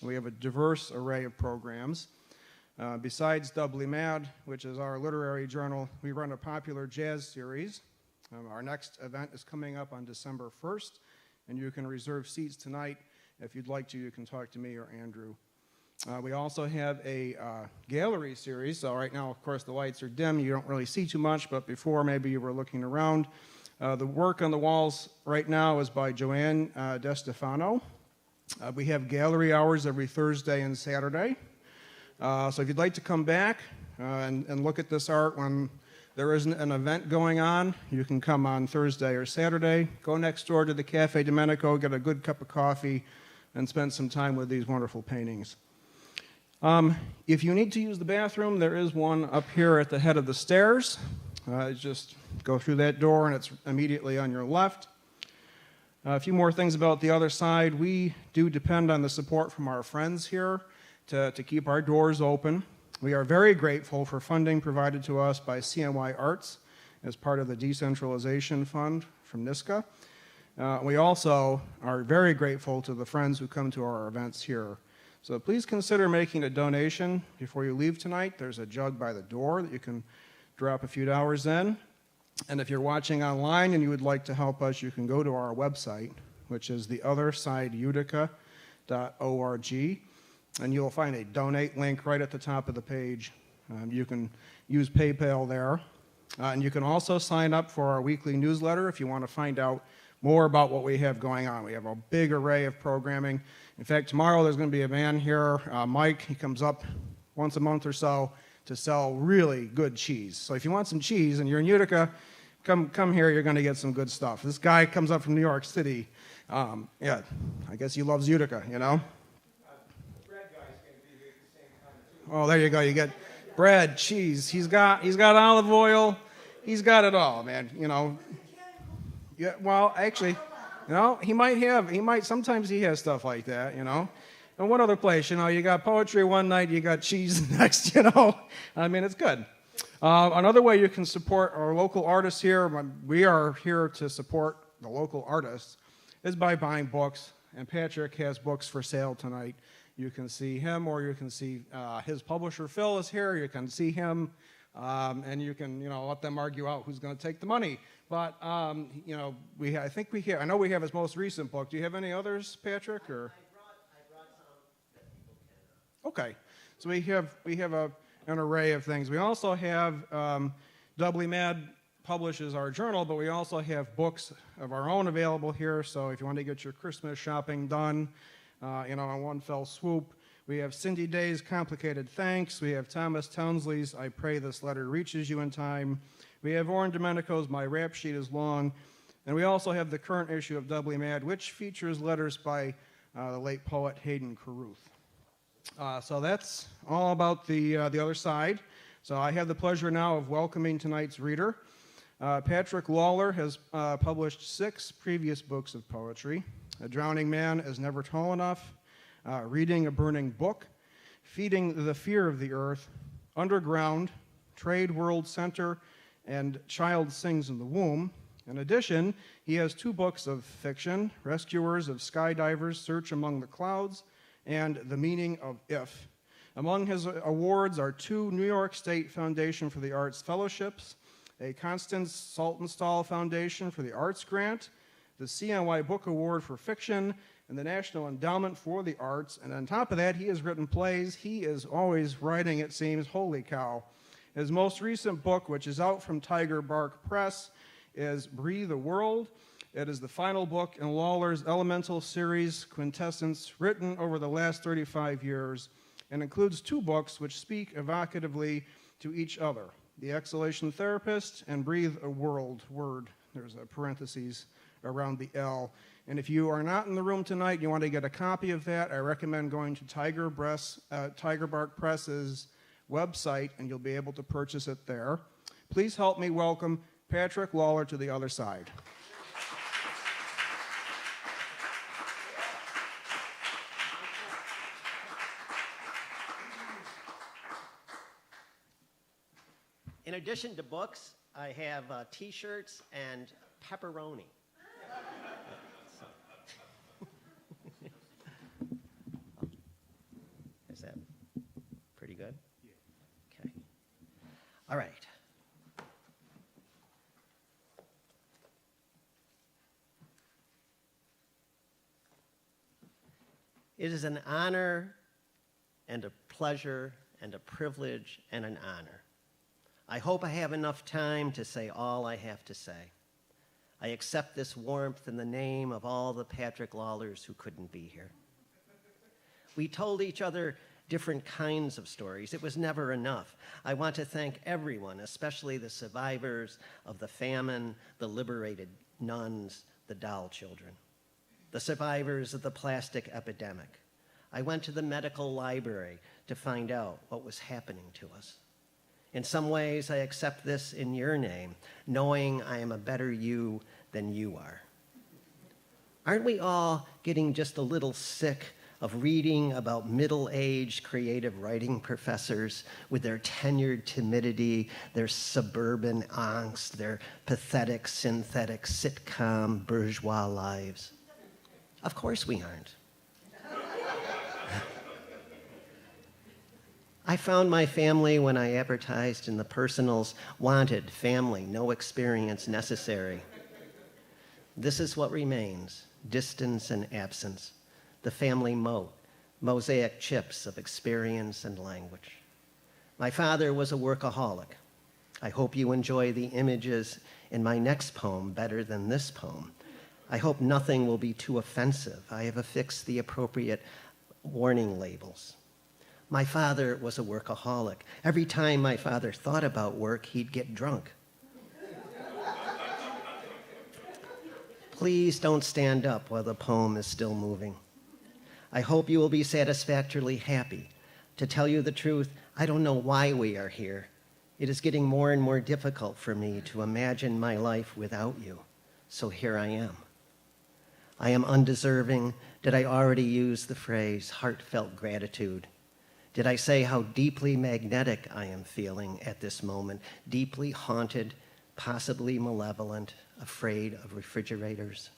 We have a diverse array of programs. Besides Doubly Mad, which is our literary journal, we run a popular jazz series. Our next event is coming up on December 1st, and you can reserve seats tonight. If you'd like to, you can talk to me or Andrew. We also have a gallery series. So right now, of course, the lights are dim. You don't really see too much, but before, maybe you were looking around. The work on the walls right now is by Joanne DeStefano. We have gallery hours every Thursday and Saturday. So if you'd like to come back and look at this art when there isn't an event going on, you can come on Thursday or Saturday. Go next door to the Cafe Domenico, get a good cup of coffee, and spend some time with these wonderful paintings. If you need to use the bathroom, there is one up here at the head of the stairs. Just go through that door and it's immediately on your left. A few more things about the other side. We do depend on the support from our friends here to keep our doors open. We are very grateful for funding provided to us by CNY Arts as part of the Decentralization Fund from NISCA. We also are very grateful to the friends who come to our events here. So please consider making a donation before you leave tonight. There's a jug by the door that you can drop a few dollars in. And if you're watching online and you would like to help us, you can go to our website, which is theothersideutica.org, and you'll find a donate link right at the top of the page. You can use PayPal there. And you can also sign up for our weekly newsletter if you want to find out more about what we have going on. We have a big array of programming. In fact, tomorrow there's going to be a man here, Mike. He comes up once a month or so to sell really good cheese. So if you want some cheese and you're in Utica, come here, you're going to get some good stuff. This guy comes up from New York City. Yeah, I guess he loves Utica, you know? Bread guy's going to be here at the same time, too. Oh, there you go. You get bread, cheese. He's got olive oil. He's got it all, man, you know. Yeah, well, actually, you know, sometimes he has stuff like that, you know. And what other place, you know, you got poetry one night, you got cheese the next, you know. I mean, it's good. Another way you can support our local artists here, we are here to support the local artists, is by buying books. And Patrick has books for sale tonight. You can see him, or you can see his publisher, Phil, is here. You can see him, and you can, you know, let them argue out who's going to take the money. But, you know, I know we have his most recent book. Do you have any others, Patrick, or? I brought some that people can. Okay, so we have an array of things. We also have Doubly Mad publishes our journal, but we also have books of our own available here. So if you want to get your Christmas shopping done, you know, in one fell swoop, we have Cindy Day's Complicated Thanks. We have Thomas Townsley's I Pray This Letter Reaches You in Time. We have Orrin Domenico's My Rap Sheet is Long. And we also have the current issue of Doubly Mad, which features letters by the late poet Hayden Carruth. So that's all about the other side. So I have the pleasure now of welcoming tonight's reader. Patrick Lawler has published 6 previous books of poetry. A Drowning Man is Never Tall Enough, Reading a Burning Book, Feeding the Fear of the Earth, Underground, Trade World Center, and Child Sings in the Womb. In addition, he has 2 books of fiction, Rescuers of Skydivers, Search Among the Clouds, and The Meaning of If. Among his awards are 2 New York State Foundation for the Arts fellowships, a Constance Saltonstall Foundation for the Arts Grant, the CNY Book Award for Fiction, and the National Endowment for the Arts. And on top of that, he has written plays. He is always writing, it seems. Holy cow. His most recent book, which is out from Tiger Bark Press, is Breathe a World. It is the final book in Lawler's Elemental series, Quintessence, written over the last 35 years, and includes 2 books which speak evocatively to each other, The Exhalation Therapist and Breathe a World, word. There's a parentheses around the L. And if you are not in the room tonight and you want to get a copy of that, I recommend going to Tiger Bark Press's website, and you'll be able to purchase it there. Please help me welcome Patrick Lawler to the other side. In addition to books, I have T-shirts and pepperoni. All right. It is an honor and a pleasure and a privilege and an honor. I hope I have enough time to say all I have to say. I accept this warmth in the name of all the Patrick Lawlers who couldn't be here. We told each other different kinds of stories. It was never enough. I want to thank everyone, especially the survivors of the famine, the liberated nuns, the doll children, the survivors of the plastic epidemic. I went to the medical library to find out what was happening to us. In some ways, I accept this in your name, knowing I am a better you than you are. Aren't we all getting just a little sick of reading about middle-aged creative writing professors with their tenured timidity, their suburban angst, their pathetic, synthetic, sitcom, bourgeois lives? Of course we aren't. I found my family when I advertised in the personals, wanted family, no experience necessary. This is what remains, distance and absence, the family moat, mosaic chips of experience and language. My father was a workaholic. I hope you enjoy the images in my next poem better than this poem. I hope nothing will be too offensive. I have affixed the appropriate warning labels. My father was a workaholic. Every time my father thought about work, he'd get drunk. Please don't stand up while the poem is still moving. I hope you will be satisfactorily happy. To tell you the truth, I don't know why we are here. It is getting more and more difficult for me to imagine my life without you. So here I am. I am undeserving. Did I already use the phrase heartfelt gratitude? Did I say how deeply magnetic I am feeling at this moment, deeply haunted, possibly malevolent, afraid of refrigerators?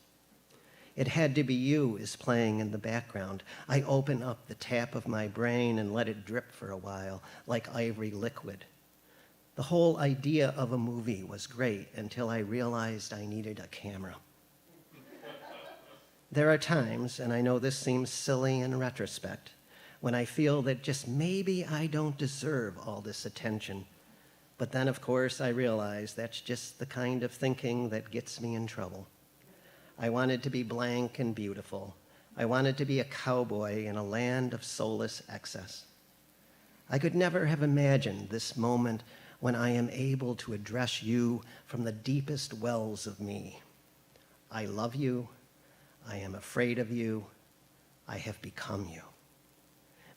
It Had to Be You is playing in the background. I open up the tap of my brain and let it drip for a while, like ivory liquid. The whole idea of a movie was great until I realized I needed a camera. There are times, and I know this seems silly in retrospect, when I feel that just maybe I don't deserve all this attention. But then, of course, I realize that's just the kind of thinking that gets me in trouble. I wanted to be blank and beautiful. I wanted to be a cowboy in a land of soulless excess. I could never have imagined this moment when I am able to address you from the deepest wells of me. I love you. I am afraid of you. I have become you.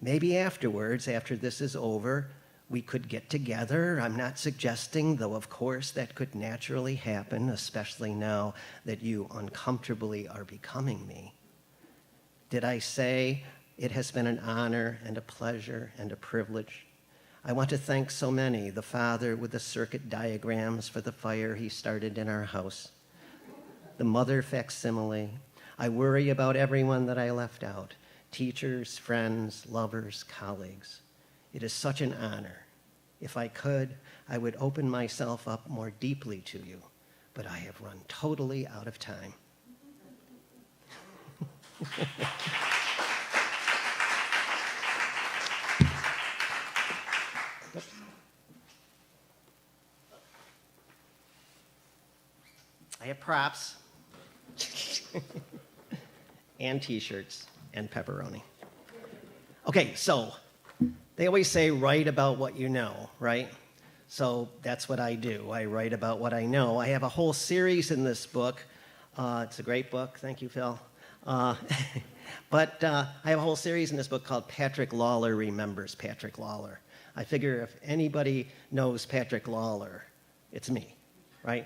Maybe afterwards, after this is over, we could get together. I'm not suggesting, though of course that could naturally happen, especially now that you uncomfortably are becoming me. Did I say it has been an honor and a pleasure and a privilege? I want to thank so many, the father with the circuit diagrams for the fire he started in our house, the mother facsimile. I worry about everyone that I left out. Teachers, friends, lovers, colleagues. It is such an honor. If I could, I would open myself up more deeply to you, but I have run totally out of time. I have props and t-shirts and pepperoni. Okay, so they always say write about what you know, right? So that's what I do. I write about what I know. I have a whole series in this book. It's a great book. Thank you, Phil. But I have a whole series in this book called Patrick Lawler Remembers Patrick Lawler. I figure if anybody knows Patrick Lawler, it's me, right?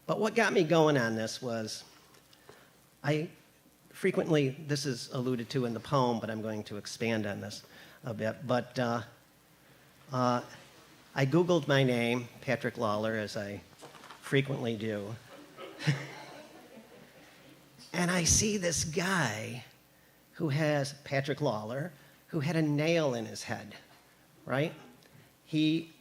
But what got me going on this was I frequently, this is alluded to in the poem, but I'm going to expand on this a bit. But I Googled my name, Patrick Lawler, as I frequently do. And I see this guy who has, Patrick Lawler, who had a nail in his head, right? He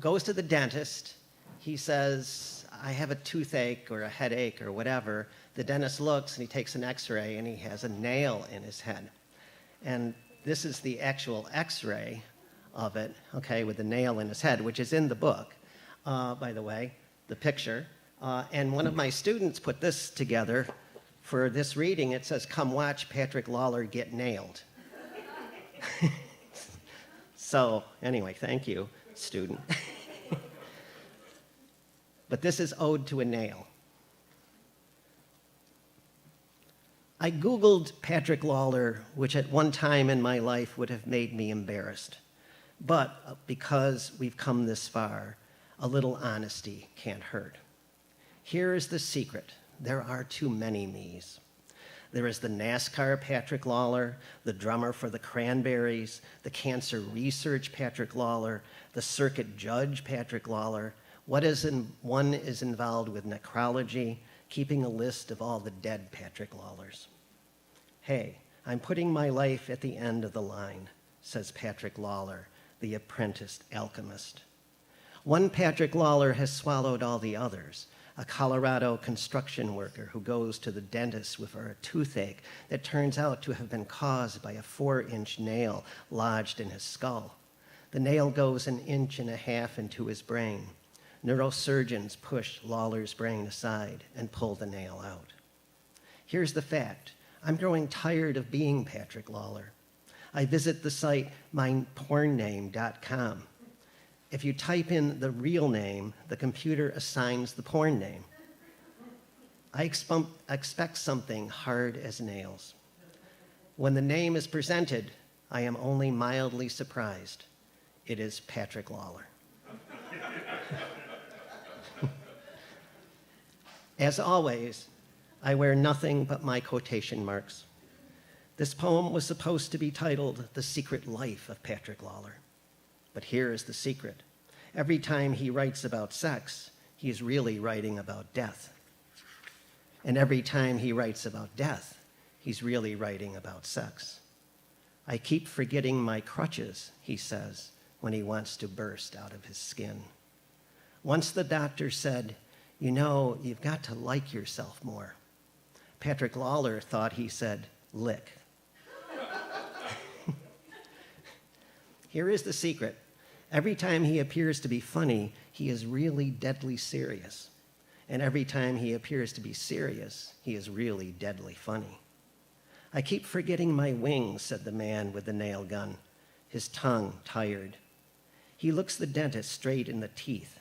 goes to the dentist. He says, I have a toothache or a headache or whatever. The dentist looks and he takes an x-ray and he has a nail in his head. And this is the actual x-ray of it, okay, with the nail in his head, which is in the book, by the way, the picture. And one of my students put this together for this reading. It says, "Come watch Patrick Lawler get nailed." So anyway, thank you, student. But this is Ode to a Nail. I Googled Patrick Lawler, which at one time in my life would have made me embarrassed. But because we've come this far, a little honesty can't hurt. Here is the secret. There are too many me's. There is the NASCAR Patrick Lawler, the drummer for the Cranberries, the cancer research Patrick Lawler, the circuit judge Patrick Lawler. One is involved with necrology, keeping a list of all the dead Patrick Lawlers. Hey, I'm putting my life at the end of the line, says Patrick Lawler, the apprenticed alchemist. One Patrick Lawler has swallowed all the others, a Colorado construction worker who goes to the dentist with a toothache that turns out to have been caused by a 4-inch nail lodged in his skull. The nail goes 1.5 inches into his brain. Neurosurgeons push Lawler's brain aside and pull the nail out. Here's the fact. I'm growing tired of being Patrick Lawler. I visit the site mypornname.com. If you type in the real name, the computer assigns the porn name. I expect something hard as nails. When the name is presented, I am only mildly surprised. It is Patrick Lawler. As always, I wear nothing but my quotation marks. This poem was supposed to be titled The Secret Life of Patrick Lawler. But here is the secret. Every time he writes about sex, he is really writing about death. And every time he writes about death, he's really writing about sex. I keep forgetting my crutches, he says, when he wants to burst out of his skin. Once the doctor said, you know, you've got to like yourself more. Patrick Lawler thought he said, lick. Here is the secret. Every time he appears to be funny, he is really deadly serious. And every time he appears to be serious, he is really deadly funny. I keep forgetting my wings, said the man with the nail gun, his tongue tired. He looks the dentist straight in the teeth.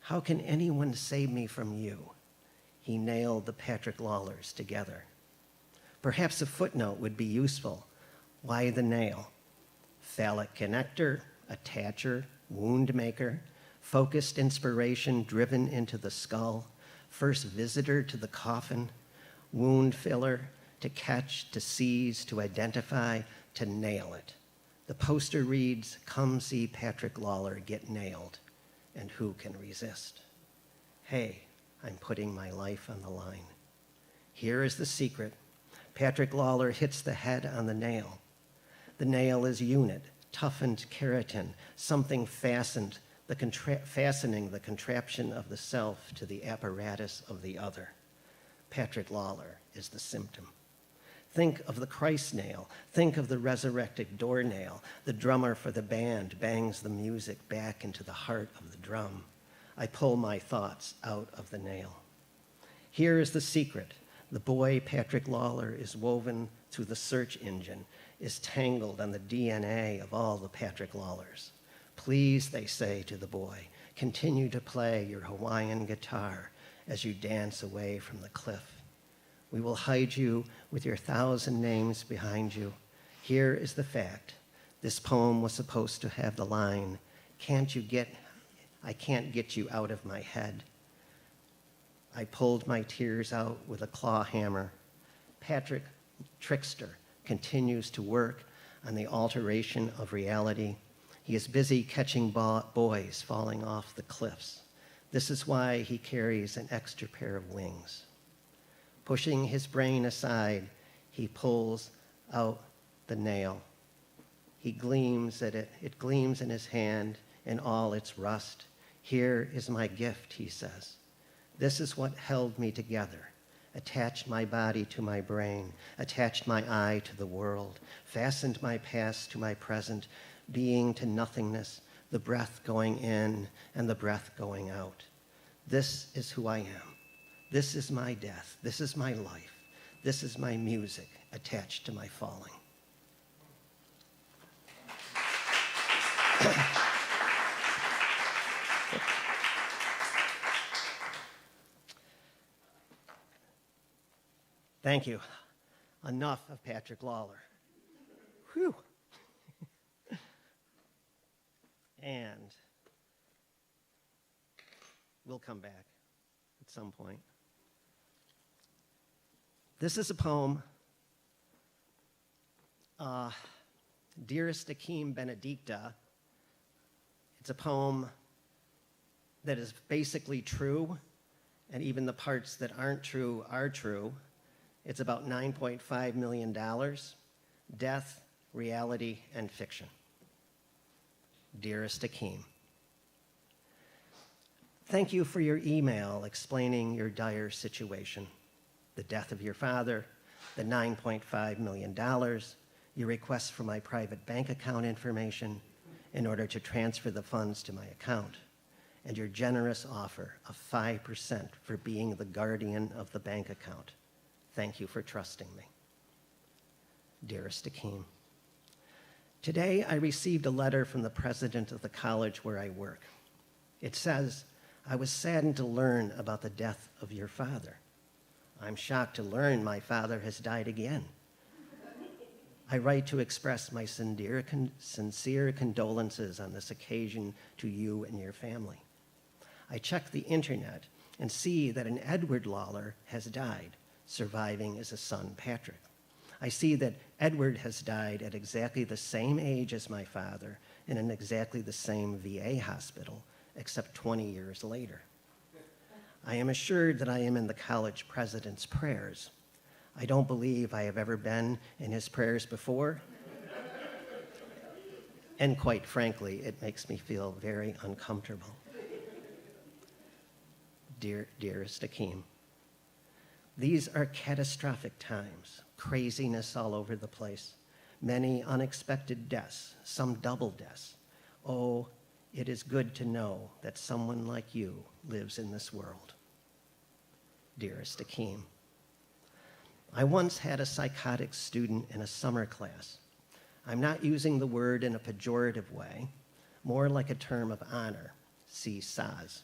How can anyone save me from you? He nailed the Patrick Lawlers together. Perhaps a footnote would be useful. Why the nail? Phallic connector, attacher, wound maker, focused inspiration driven into the skull, first visitor to the coffin, wound filler, to catch, to seize, to identify, to nail it. The poster reads, come see Patrick Lawler get nailed, and who can resist? Hey, I'm putting my life on the line. Here is the secret. Patrick Lawler hits the head on the nail. The nail is unit, toughened keratin, something fastened, fastening the contraption of the self to the apparatus of the other. Patrick Lawler is the symptom. Think of the Christ nail. Think of the resurrected door nail. The drummer for the band bangs the music back into the heart of the drum. I pull my thoughts out of the nail. Here is the secret. The boy Patrick Lawler is woven through the search engine, is tangled on the DNA of all the Patrick Lawlers. Please, they say to the boy, continue to play your Hawaiian guitar as you dance away from the cliff. We will hide you with your 1,000 names behind you. Here is the fact. This poem was supposed to have the line, I can't get you out of my head. I pulled my tears out with a claw hammer. Patrick, trickster, continues to work on the alteration of reality. He is busy catching boys falling off the cliffs. This is why he carries an extra pair of wings. Pushing his brain aside, he pulls out the nail. He gleams at it. It gleams in his hand. in all its rust. Here is my gift, he says. This is what held me together, attached my body to my brain, attached my eye to the world, fastened my past to my present, being to nothingness, the breath going in and the breath going out. This is who I am. This is my death. This is my life. This is my music attached to my falling. Thank you. Enough of Patrick Lawler. Whew. And we'll come back at some point. This is a poem, Dearest Akim Benedicta. It's a poem that is basically true, and even the parts that aren't true are true. It's about $9.5 million, death, reality, and fiction. Dearest Akim, thank you for your email explaining your dire situation, the death of your father, the $9.5 million, your request for my private bank account information in order to transfer the funds to my account, and your generous offer of 5% for being the guardian of the bank account. Thank you for trusting me. Dearest Akim, today I received a letter from the president of the college where I work. It says, I was saddened to learn about the death of your father. I'm shocked to learn my father has died again. I write to express my sincere condolences on this occasion to you and your family. I check the internet and see that an Edward Lawler has died, surviving as a son, Patrick. I see that Edward has died at exactly the same age as my father and in exactly the same VA hospital, except 20 years later. I am assured that I am in the college president's prayers. I don't believe I have ever been in his prayers before. And quite frankly, it makes me feel very uncomfortable. Dearest Akim, these are catastrophic times, craziness all over the place, many unexpected deaths, some double deaths. Oh, it is good to know that someone like you lives in this world. Dearest Akim, I once had a psychotic student in a summer class. I'm not using the word in a pejorative way, more like a term of honor, see Saz.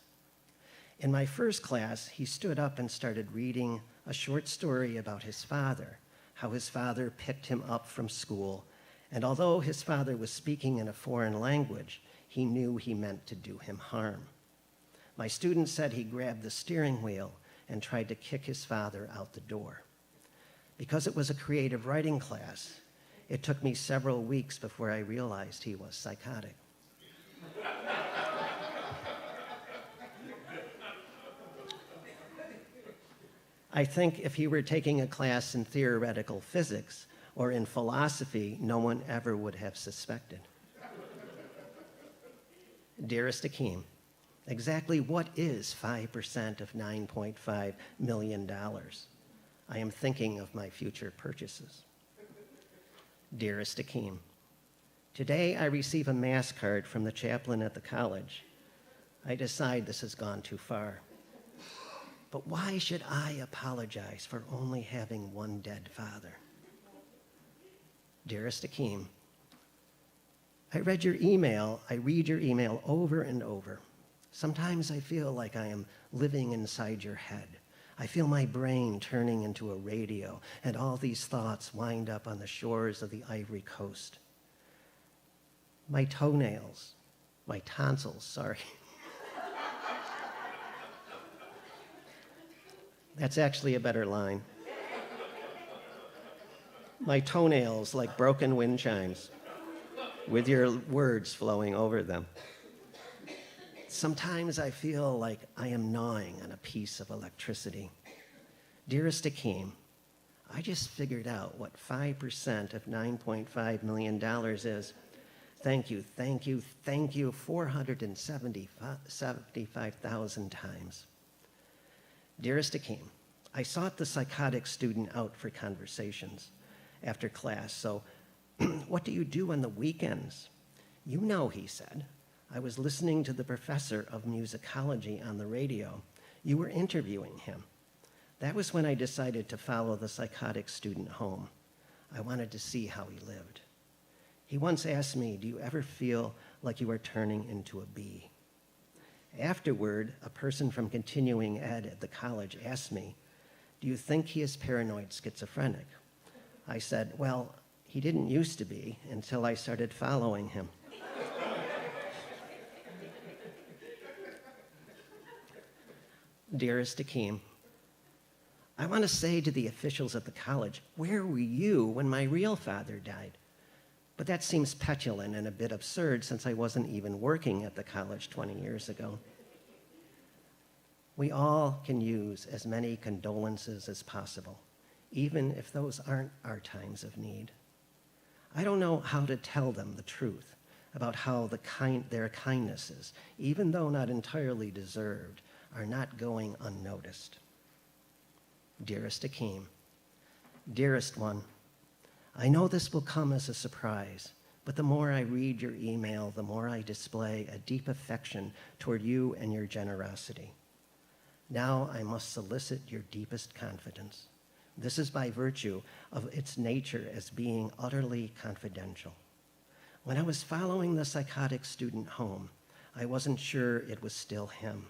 In my first class, he stood up and started reading a short story about his father, how his father picked him up from school, and although his father was speaking in a foreign language, he knew he meant to do him harm. My student said he grabbed the steering wheel and tried to kick his father out the door. Because it was a creative writing class, it took me several weeks before I realized he was psychotic. I think if he were taking a class in theoretical physics or in philosophy, no one ever would have suspected. Dearest Akim, exactly what is 5% of $9.5 million? I am thinking of my future purchases. Dearest Akim, today I receive a mass card from the chaplain at the college. I decide this has gone too far. But why should I apologize for only having one dead father? Dearest Akim, I read your email over and over. Sometimes I feel like I am living inside your head. I feel my brain turning into a radio, and all these thoughts wind up on the shores of the Ivory Coast. My tonsils, sorry. That's actually a better line. My toenails like broken wind chimes, with your words flowing over them. Sometimes I feel like I am gnawing on a piece of electricity. Dearest Akim, I just figured out what 5% of $9.5 million is. Thank you, thank you, thank you 475,000 times. Dearest Akeem, I sought the psychotic student out for conversations after class, so what do you do on the weekends? You know, he said. I was listening to the professor of musicology on the radio. You were interviewing him. That was when I decided to follow the psychotic student home. I wanted to see how he lived. He once asked me, do you ever feel like you are turning into a bee? Afterward, a person from continuing ed at the college asked me, do you think he is paranoid schizophrenic? I said, well, he didn't used to be until I started following him. Dearest Akeem, I want to say to the officials at the college, where were you when my real father died? But that seems petulant and a bit absurd since I wasn't even working at the college 20 years ago. We all can use as many condolences as possible, even if those aren't our times of need. I don't know how to tell them the truth about how their kindnesses, even though not entirely deserved, are not going unnoticed. Dearest Akeem, dearest one, I know this will come as a surprise, but the more I read your email, the more I display a deep affection toward you and your generosity. Now I must solicit your deepest confidence. This is by virtue of its nature as being utterly confidential. When I was following the psychotic student home, I wasn't sure it was still him.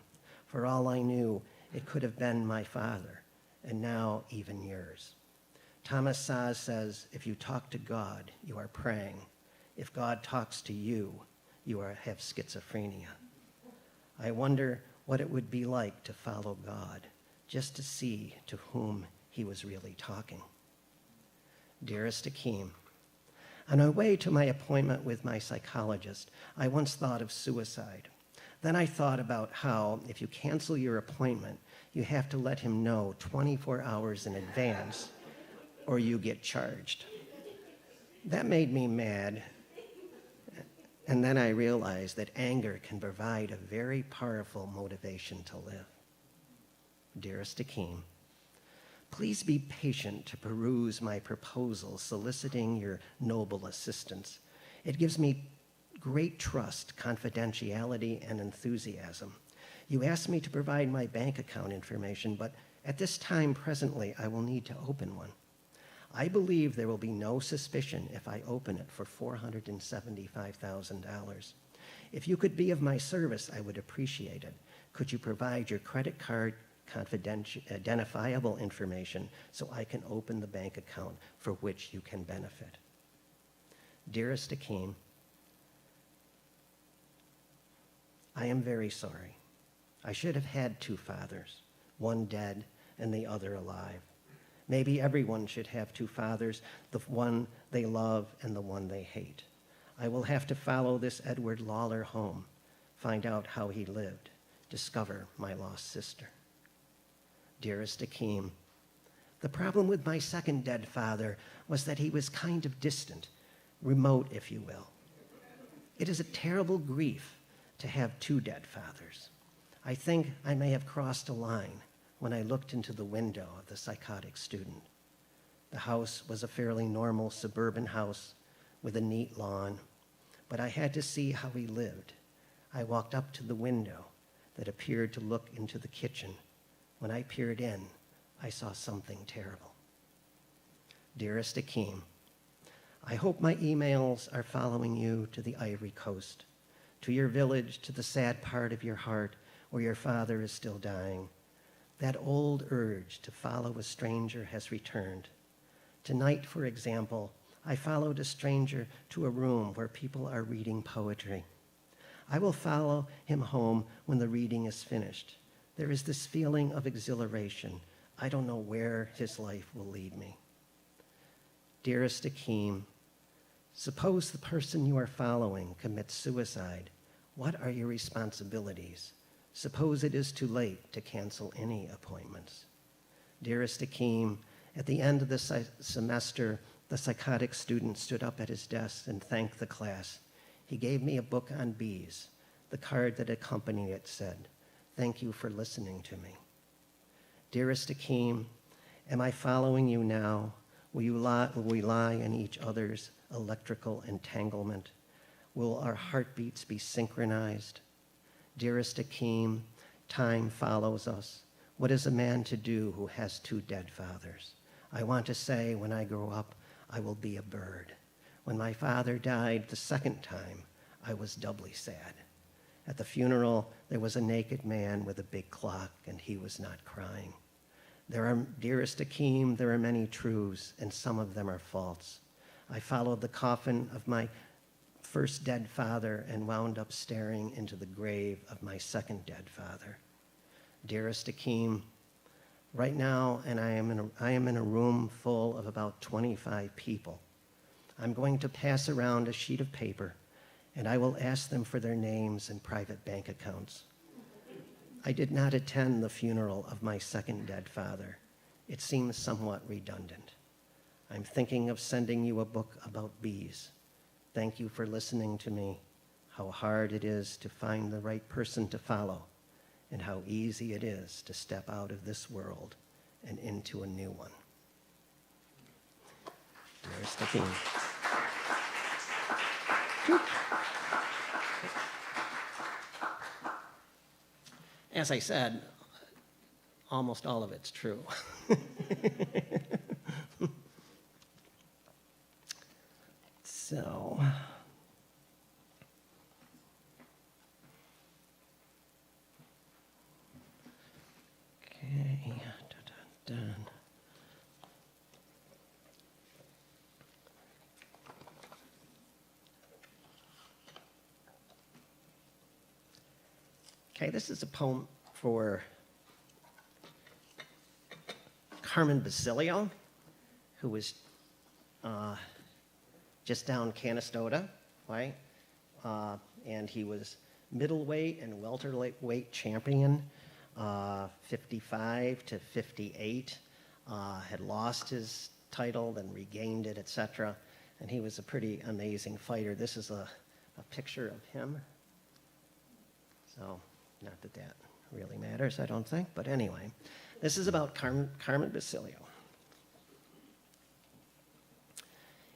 For all I knew, it could have been my father, and now even yours. Thomas Saz says, if you talk to God, you are praying. If God talks to you, you have schizophrenia. I wonder what it would be like to follow God, just to see to whom he was really talking. Dearest Akeem, on my way to my appointment with my psychologist, I once thought of suicide. Then I thought about how, if you cancel your appointment, you have to let him know 24 hours in advance, or you get charged. That made me mad, and then I realized that anger can provide a very powerful motivation to live. Dearest Akeem, please be patient to peruse my proposal soliciting your noble assistance. It gives me great trust, confidentiality, and enthusiasm. You asked me to provide my bank account information, but at this time presently, I will need to open one. I believe there will be no suspicion if I open it for $475,000. If you could be of my service, I would appreciate it. Could you provide your credit card identifiable information so I can open the bank account for which you can benefit? Dearest Akeem, I am very sorry. I should have had two fathers, one dead and the other alive. Maybe everyone should have two fathers, the one they love and the one they hate. I will have to follow this Edward Lawler home, find out how he lived, discover my lost sister. Dearest Akeem, the problem with my second dead father was that he was kind of distant, remote, if you will. It is a terrible grief to have two dead fathers. I think I may have crossed a line when I looked into the window of the psychotic student. The house was a fairly normal suburban house with a neat lawn, but I had to see how he lived. I walked up to the window that appeared to look into the kitchen. When I peered in, I saw something terrible. Dearest Akeem, I hope my emails are following you to the Ivory Coast, to your village, to the sad part of your heart where your father is still dying. That old urge to follow a stranger has returned. Tonight, for example, I followed a stranger to a room where people are reading poetry. I will follow him home when the reading is finished. There is this feeling of exhilaration. I don't know where his life will lead me. Dearest Akeem, suppose the person you are following commits suicide. What are your responsibilities? Suppose it is too late to cancel any appointments. Dearest Akeem, at the end of the semester, the psychotic student stood up at his desk and thanked the class. He gave me a book on bees. The card that accompanied it said, "Thank you for listening to me." Dearest Akeem, am I following you now? Will we lie in each other's electrical entanglement? Will our heartbeats be synchronized? Dearest Akeem, time follows us. What is a man to do who has two dead fathers? I want to say, when I grow up, I will be a bird. When my father died the second time, I was doubly sad. At the funeral, there was a naked man with a big clock, and he was not crying. Dearest Akeem, there are many truths, and some of them are false. I followed the coffin of my first dead father and wound up staring into the grave of my second dead father. Dearest Akeem, right now, and I am in a room full of about 25 people. I'm going to pass around a sheet of paper, and I will ask them for their names and private bank accounts. I did not attend the funeral of my second dead father. It seems somewhat redundant. I'm thinking of sending you a book about bees. Thank you for listening to me, how hard it is to find the right person to follow, and how easy it is to step out of this world and into a new one. Dearest Akeem. As I said, almost all of it's true. So, okay, dun. Okay, this is a poem for Carmen Basilio, who was just down Canastota, right? And he was middleweight and welterweight champion, 55 to 58, had lost his title, then regained it, etc. And he was a pretty amazing fighter. This is a picture of him. So, not that that really matters, I don't think, but anyway. This is about Carmen Basilio.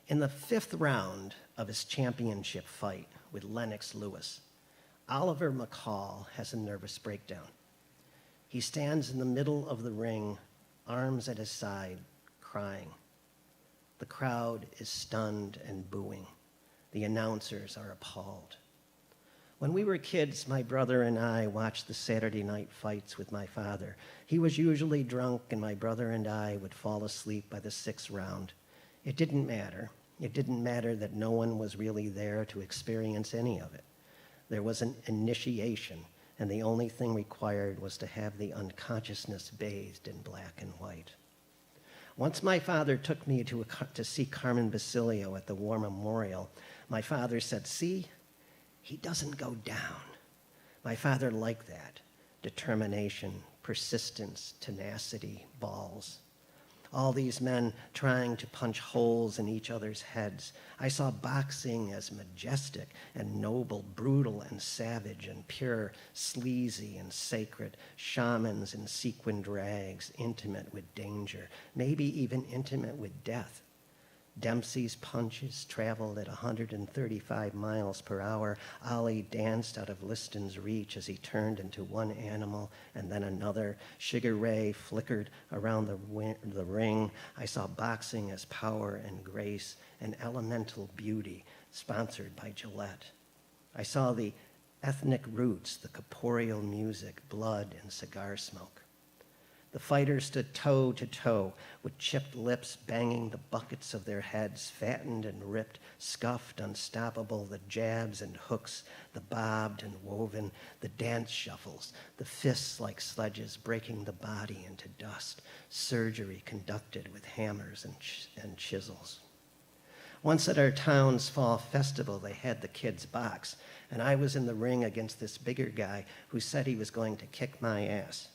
In the 5th round of his championship fight with Lennox Lewis, Oliver McCall has a nervous breakdown. He stands in the middle of the ring, arms at his side, crying. The crowd is stunned and booing. The announcers are appalled. When we were kids, my brother and I watched the Saturday night fights with my father. He was usually drunk, and my brother and I would fall asleep by the 6th round. It didn't matter. It didn't matter that no one was really there to experience any of it. There was an initiation, and the only thing required was to have the unconsciousness bathed in black and white. Once my father took me to see Carmen Basilio at the War Memorial, my father said, "See, he doesn't go down." My father liked that. Determination, persistence, tenacity, balls. All these men trying to punch holes in each other's heads. I saw boxing as majestic and noble, brutal and savage and pure, sleazy and sacred, shamans in sequined rags, intimate with danger, maybe even intimate with death. Dempsey's punches traveled at 135 miles per hour. Ali danced out of Liston's reach as he turned into one animal and then another. Sugar Ray flickered around the ring. I saw boxing as power and grace and elemental beauty, sponsored by Gillette. I saw the ethnic roots, the corporeal music, blood, and cigar smoke. The fighters stood toe to toe, with chipped lips banging the buckets of their heads, fattened and ripped, scuffed, unstoppable, the jabs and hooks, the bobbed and woven, the dance shuffles, the fists like sledges breaking the body into dust, surgery conducted with hammers and chisels. Once at our town's fall festival, they had the kids box, and I was in the ring against this bigger guy who said he was going to kick my ass.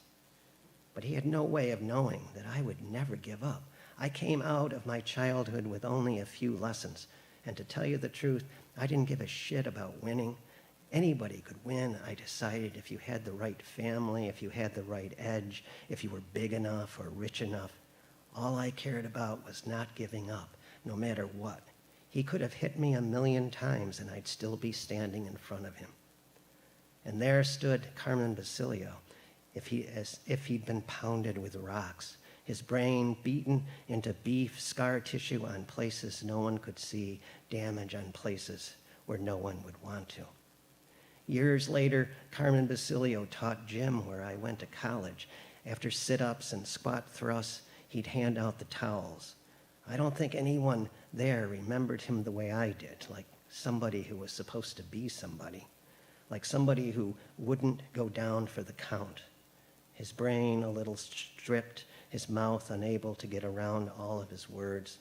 But he had no way of knowing that I would never give up. I came out of my childhood with only a few lessons. And to tell you the truth, I didn't give a shit about winning. Anybody could win, I decided, if you had the right family, if you had the right edge, if you were big enough or rich enough. All I cared about was not giving up, no matter what. He could have hit me 1,000,000 times and I'd still be standing in front of him. And there stood Carmen Basilio, as if he'd been pounded with rocks, his brain beaten into beef scar tissue on places no one could see, damage on places where no one would want to. Years later, Carmen Basilio taught gym where I went to college. After sit-ups and squat thrusts, he'd hand out the towels. I don't think anyone there remembered him the way I did, like somebody who was supposed to be somebody, like somebody who wouldn't go down for the count. His brain a little stripped, his mouth unable to get around all of his words.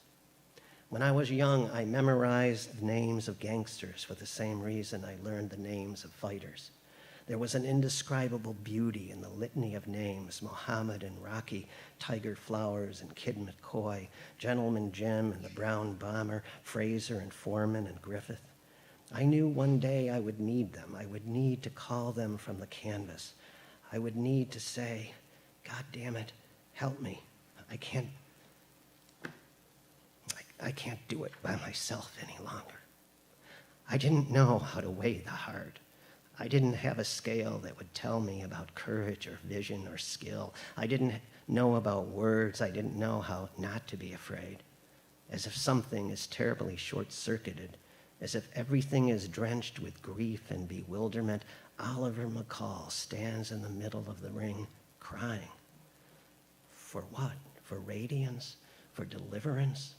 When I was young, I memorized the names of gangsters for the same reason I learned the names of fighters. There was an indescribable beauty in the litany of names, Muhammad and Rocky, Tiger Flowers and Kid McCoy, Gentleman Jim and the Brown Bomber, Fraser and Foreman and Griffith. I knew one day I would need them. I would need to call them from the canvas. I would need to say, God damn it, help me. I can't do it by myself any longer. I didn't know how to weigh the heart. I didn't have a scale that would tell me about courage or vision or skill. I didn't know about words. I didn't know how not to be afraid. As if something is terribly short-circuited, as if everything is drenched with grief and bewilderment, Oliver McCall stands in the middle of the ring crying. For what? For radiance? For deliverance?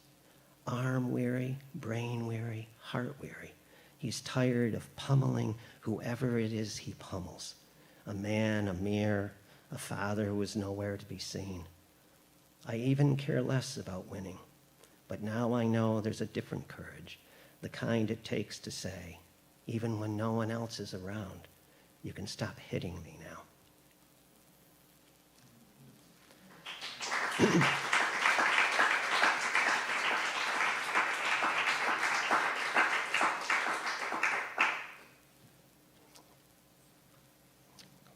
Arm weary, brain weary, heart weary. He's tired of pummeling whoever it is he pummels. A man, a mirror, a father who is nowhere to be seen. I even care less about winning. But now I know there's a different courage, the kind it takes to say, even when no one else is around, you can stop hitting me now.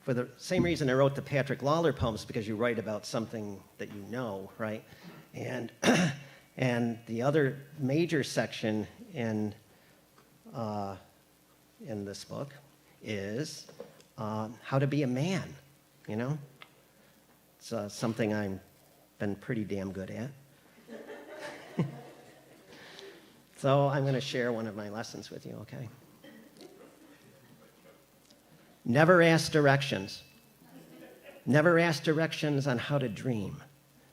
For the same reason I wrote the Patrick Lawler poems, because you write about something that you know, right? And and the other major section in this book is how to be a man, you know? It's something I've been pretty damn good at. So I'm going to share one of my lessons with you, okay? Never ask directions. Never ask directions on how to dream.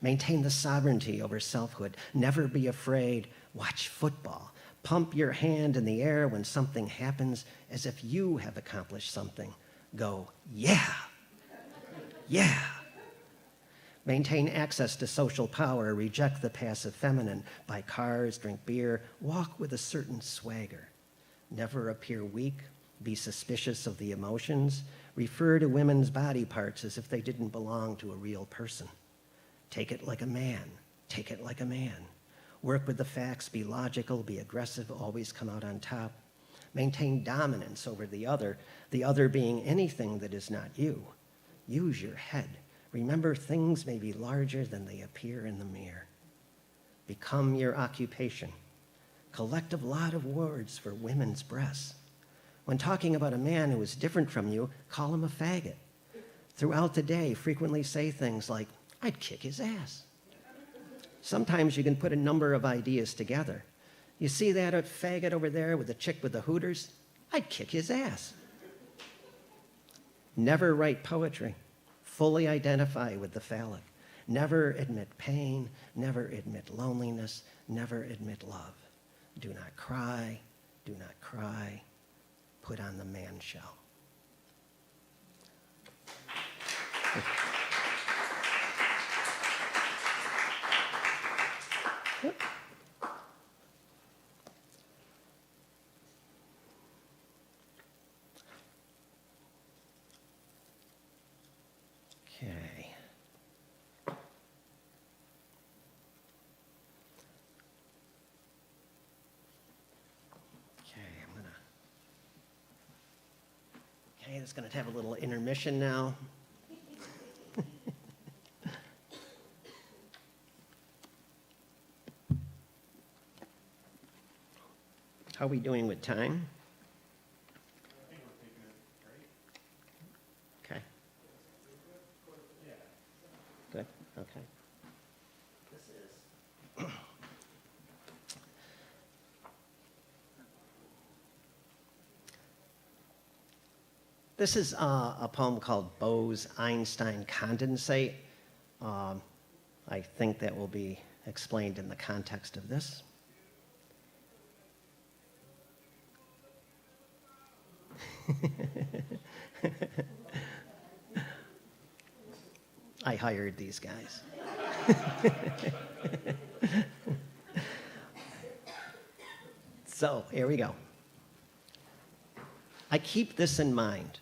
Maintain the sovereignty over selfhood. Never be afraid. Watch football. Pump your hand in the air when something happens as if you have accomplished something. Go, yeah. Yeah. Maintain access to social power. Reject the passive feminine. Buy cars, drink beer. Walk with a certain swagger. Never appear weak. Be suspicious of the emotions. Refer to women's body parts as if they didn't belong to a real person. Take it like a man. Take it like a man. Work with the facts. Be logical. Be aggressive. Always come out on top. Maintain dominance over the other being anything that is not you. Use your head. Remember, things may be larger than they appear in the mirror. Become your occupation. Collect a lot of words for women's breasts. When talking about a man who is different from you, call him a faggot. Throughout the day, frequently say things like, I'd kick his ass. Sometimes you can put a number of ideas together. You see that faggot over there with the chick with the hooters? I'd kick his ass. Never write poetry. Fully identify with the phallic. Never admit pain. Never admit loneliness. Never admit love. Do not cry. Do not cry. Put on the man shell. Okay. Okay, it's going to have a little intermission now. How are we doing with time? I think we're taking it great. Okay. Good, okay. This is a poem called Bose-Einstein Condensate. I think that will be explained in the context of this. I hired these guys. So, here we go. I keep this in mind.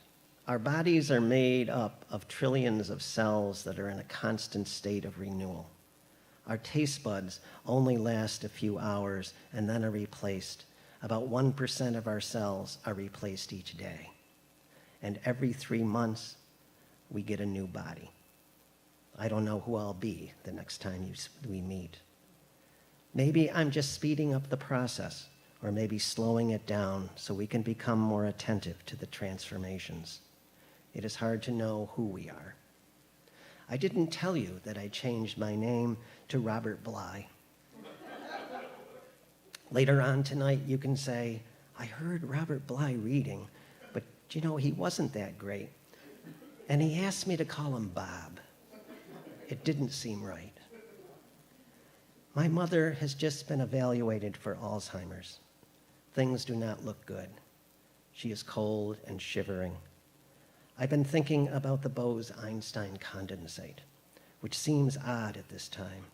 Our bodies are made up of trillions of cells that are in a constant state of renewal. Our taste buds only last a few hours and then are replaced. About 1% of our cells are replaced each day. And every 3 months, we get a new body. I don't know who I'll be the next time we meet. Maybe I'm just speeding up the process, or maybe slowing it down so we can become more attentive to the transformations. It is hard to know who we are. I didn't tell you that I changed my name to Robert Bly. Later on tonight, you can say, I heard Robert Bly reading, but you know, he wasn't that great. And he asked me to call him Bob. It didn't seem right. My mother has just been evaluated for Alzheimer's. Things do not look good. She is cold and shivering. I've been thinking about the Bose-Einstein condensate, which seems odd at this time,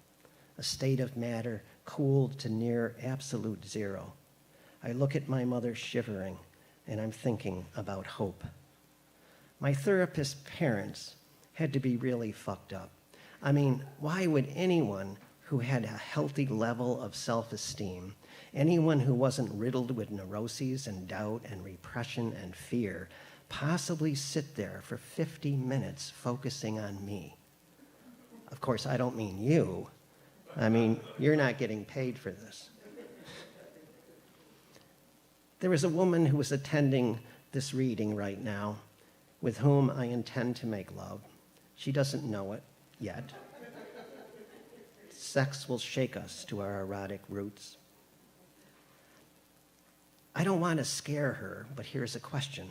a state of matter cooled to near absolute zero. I look at my mother shivering, and I'm thinking about hope. My therapist's parents had to be really fucked up. I mean, why would anyone who had a healthy level of self-esteem, anyone who wasn't riddled with neuroses and doubt and repression and fear, possibly sit there for 50 minutes focusing on me? Of course, I don't mean you. I mean, you're not getting paid for this. There is a woman who is attending this reading right now with whom I intend to make love. She doesn't know it yet. Sex will shake us to our erotic roots. I don't want to scare her, but here's a question.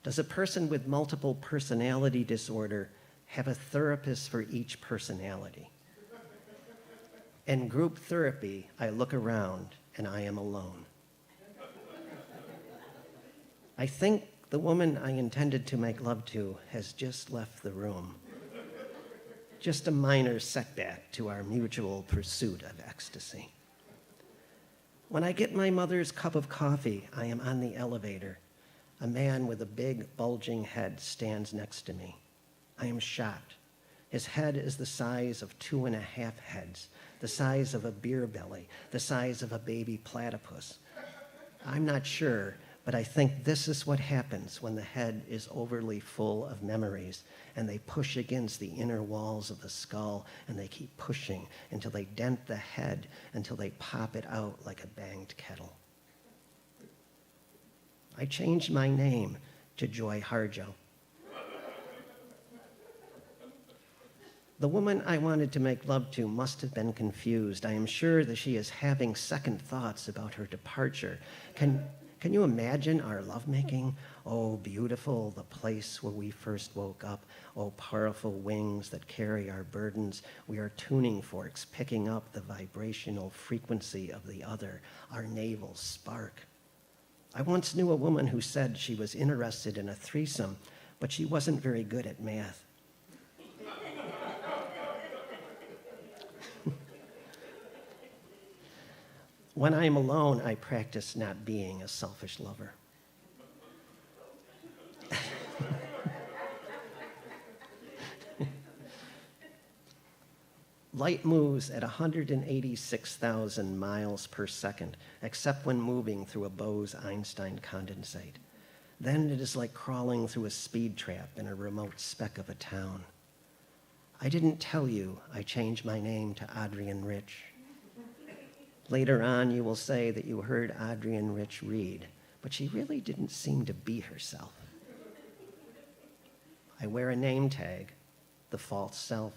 Does a person with multiple personality disorder have a therapist for each personality? In group therapy, I look around and I am alone. I think the woman I intended to make love to has just left the room. Just a minor setback to our mutual pursuit of ecstasy. When I get my mother's cup of coffee, I am on the elevator. A man with a big, bulging head stands next to me. I am shocked. His head is the size of 2.5 heads, the size of a beer belly, the size of a baby platypus. I'm not sure, but I think this is what happens when the head is overly full of memories and they push against the inner walls of the skull and they keep pushing until they dent the head, until they pop it out like a banged kettle. I changed my name to Joy Harjo. The woman I wanted to make love to must have been confused. I am sure that she is having second thoughts about her departure. Can you imagine our lovemaking? Oh, beautiful, the place where we first woke up. Oh, powerful wings that carry our burdens. We are tuning forks, picking up the vibrational frequency of the other. Our navels spark. I once knew a woman who said she was interested in a threesome, but she wasn't very good at math. When I'm alone, I practice not being a selfish lover. Light moves at 186,000 miles per second, except when moving through a Bose-Einstein condensate. Then it is like crawling through a speed trap in a remote speck of a town. I didn't tell you I changed my name to Adrian Rich. Later on, you will say that you heard Adrian Rich read, but she really didn't seem to be herself. I wear a name tag, the false self.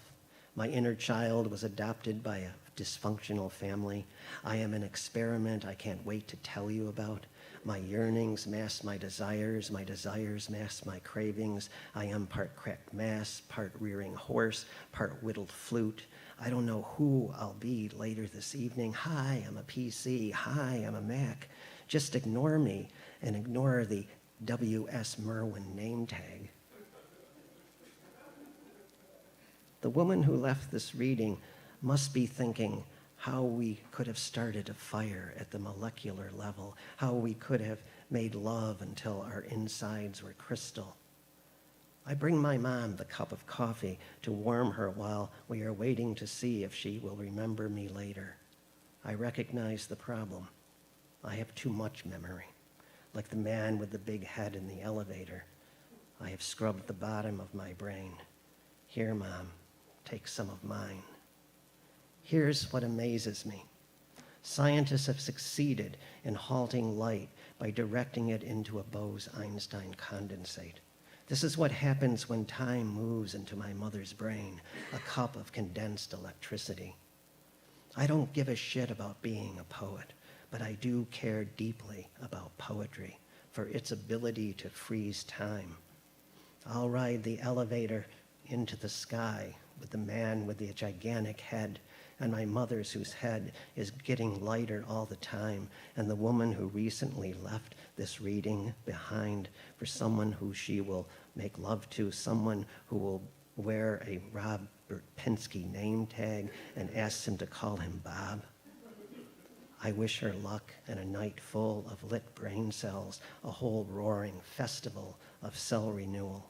My inner child was adopted by a dysfunctional family. I am an experiment I can't wait to tell you about. My yearnings mask my desires mask my cravings. I am part cracked mass, part rearing horse, part whittled flute. I don't know who I'll be later this evening. Hi, I'm a PC. Hi, I'm a Mac. Just ignore me and ignore the W.S. Merwin name tag. The woman who left this reading must be thinking how we could have started a fire at the molecular level, how we could have made love until our insides were crystal. I bring my mom the cup of coffee to warm her while we are waiting to see if she will remember me later. I recognize the problem. I have too much memory. Like the man with the big head in the elevator, I have scrubbed the bottom of my brain. Here, Mom, take some of mine. Here's what amazes me. Scientists have succeeded in halting light by directing it into a Bose-Einstein condensate. This is what happens when time moves into my mother's brain, a cup of condensed electricity. I don't give a shit about being a poet, but I do care deeply about poetry for its ability to freeze time. I'll ride the elevator into the sky with the man with the gigantic head, and my mother's whose head is getting lighter all the time, and the woman who recently left this reading behind for someone who she will make love to, someone who will wear a Robert Pinsky name tag and asks him to call him Bob. I wish her luck and a night full of lit brain cells, a whole roaring festival of cell renewal.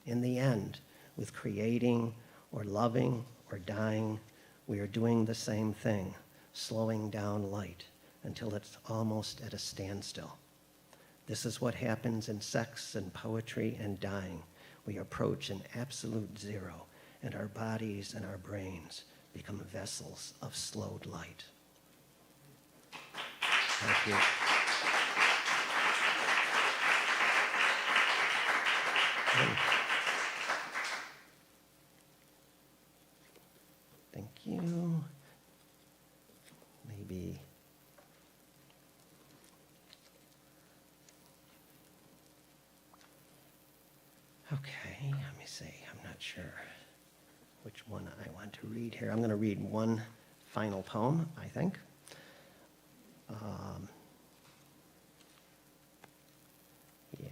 In the end, with creating or loving or dying, we are doing the same thing, slowing down light until it's almost at a standstill. This is what happens in sex and poetry and dying. We approach an absolute zero, and our bodies and our brains become vessels of slowed light. Thank you. Thank you. Maybe. Okay, let me see. I'm not sure which one I want to read here. I'm going to read one final poem, I think. Yeah.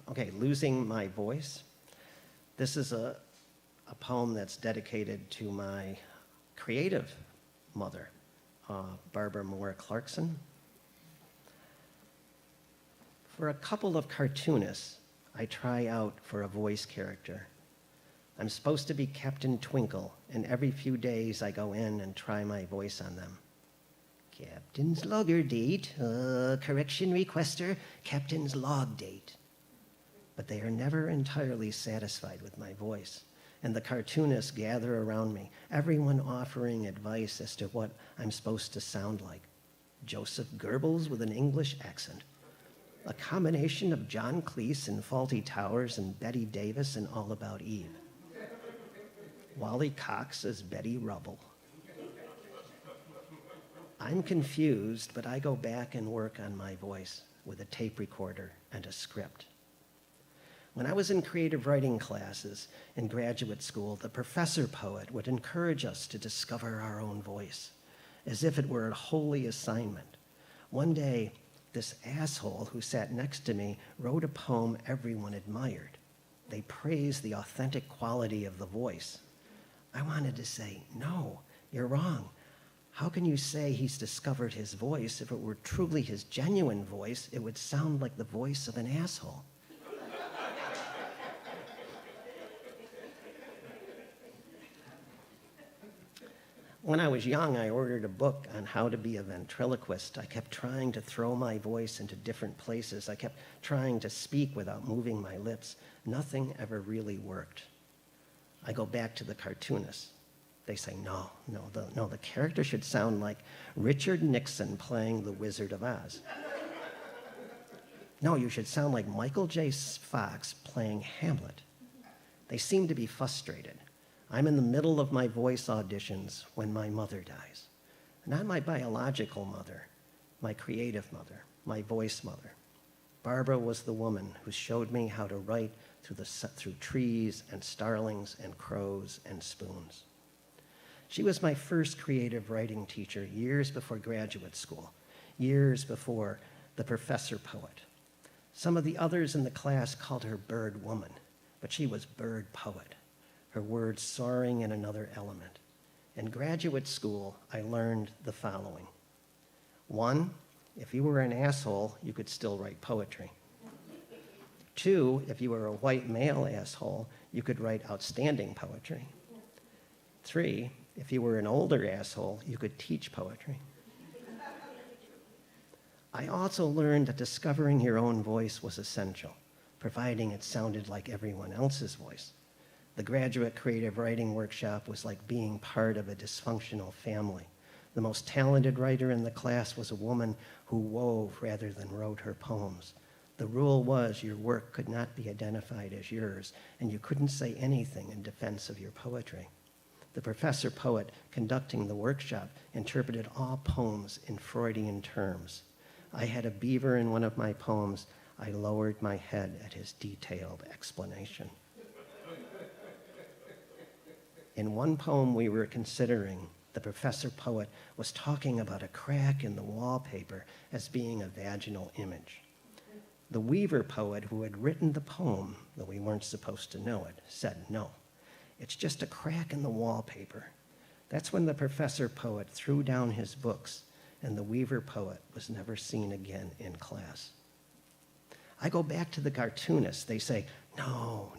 Okay, Losing My Voice. This is a poem that's dedicated to my creative mother, Barbara Moore Clarkson. For a couple of cartoonists, I try out for a voice character. I'm supposed to be Captain Twinkle, and every few days I go in and try my voice on them. Captain's logger date, correction requester, captain's log date. But they are never entirely satisfied with my voice, and the cartoonists gather around me, everyone offering advice as to what I'm supposed to sound like. Joseph Goebbels with an English accent. A combination of John Cleese in Fawlty Towers and Betty Davis in All About Eve. Wally Cox as Betty Rubble. I'm confused, but I go back and work on my voice with a tape recorder and a script. When I was in creative writing classes in graduate school, the professor poet would encourage us to discover our own voice, as if it were a holy assignment. One day, this asshole who sat next to me wrote a poem everyone admired. They praised the authentic quality of the voice. I wanted to say, no, you're wrong. How can you say he's discovered his voice? If it were truly his genuine voice, it would sound like the voice of an asshole. When I was young, I ordered a book on how to be a ventriloquist. I kept trying to throw my voice into different places. I kept trying to speak without moving my lips. Nothing ever really worked. I go back to the cartoonists. They say, no, the character should sound like Richard Nixon playing the Wizard of Oz. No, you should sound like Michael J. Fox playing Hamlet. They seem to be frustrated. I'm in the middle of my voice auditions when my mother dies. Not my biological mother, my creative mother, my voice mother. Barbara was the woman who showed me how to write through trees and starlings and crows and spoons. She was my first creative writing teacher years before graduate school, years before the professor poet. Some of the others in the class called her bird woman, but she was bird poet, her words soaring in another element. In graduate school, I learned the following. 1, if you were an asshole, you could still write poetry. 2, if you were a white male asshole, you could write outstanding poetry. 3, if you were an older asshole, you could teach poetry. I also learned that discovering your own voice was essential, providing it sounded like everyone else's voice. The graduate creative writing workshop was like being part of a dysfunctional family. The most talented writer in the class was a woman who wove rather than wrote her poems. The rule was your work could not be identified as yours, and you couldn't say anything in defense of your poetry. The professor poet conducting the workshop interpreted all poems in Freudian terms. I had a beaver in one of my poems. I lowered my head at his detailed explanation. In one poem we were considering, the professor poet was talking about a crack in the wallpaper as being a vaginal image. The weaver poet who had written the poem, though we weren't supposed to know it, said no. It's just a crack in the wallpaper. That's when the professor poet threw down his books, and the weaver poet was never seen again in class. I go back to the cartoonists. They say, no,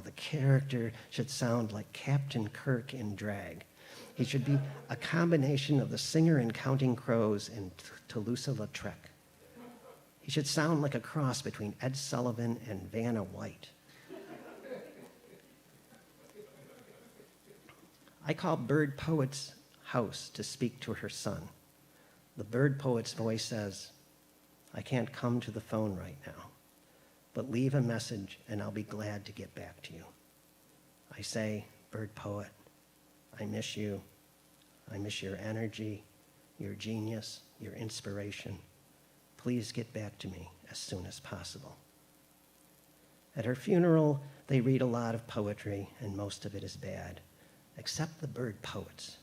the character should sound like Captain Kirk in drag. He should be a combination of the singer in Counting Crows and Toulouse-Lautrec. He should sound like a cross between Ed Sullivan and Vanna White. I call Bird Poet's house to speak to her son. The Bird Poet's voice says, I can't come to the phone right now, but leave a message and I'll be glad to get back to you. I say, Bird Poet, I miss you. I miss your energy, your genius, your inspiration. Please get back to me as soon as possible. At her funeral, they read a lot of poetry, and most of it is bad, except the Bird Poets.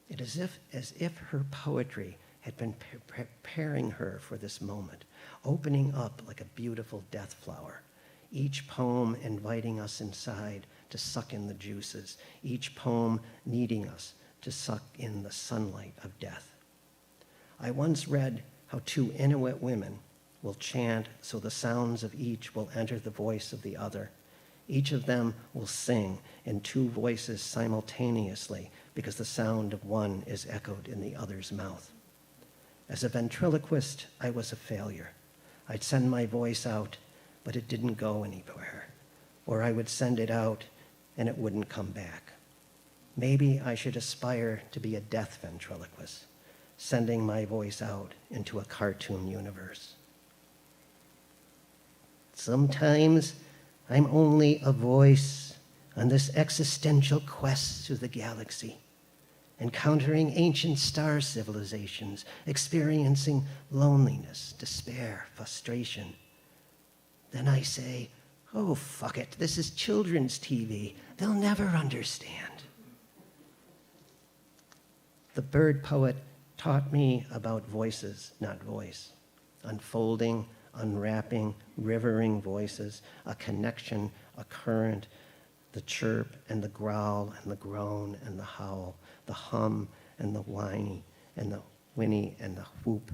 It is as if her poetry had been preparing her for this moment, opening up like a beautiful death flower, each poem inviting us inside to suck in the juices, each poem needing us to suck in the sunlight of death. I once read how 2 Inuit women will chant so the sounds of each will enter the voice of the other. Each of them will sing in 2 voices simultaneously because the sound of one is echoed in the other's mouth. As a ventriloquist, I was a failure. I'd send my voice out, but it didn't go anywhere. Or I would send it out, and it wouldn't come back. Maybe I should aspire to be a death ventriloquist, sending my voice out into a cartoon universe. Sometimes I'm only a voice on this existential quest through the galaxy, encountering ancient star civilizations, experiencing loneliness, despair, frustration. Then I say, oh, fuck it, this is children's TV. They'll never understand. The Bird Poet taught me about voices, not voice. Unfolding, unwrapping, rivering voices, a connection, a current, the chirp and the growl and the groan and the howl, the hum and the whiny and the whinny and the whoop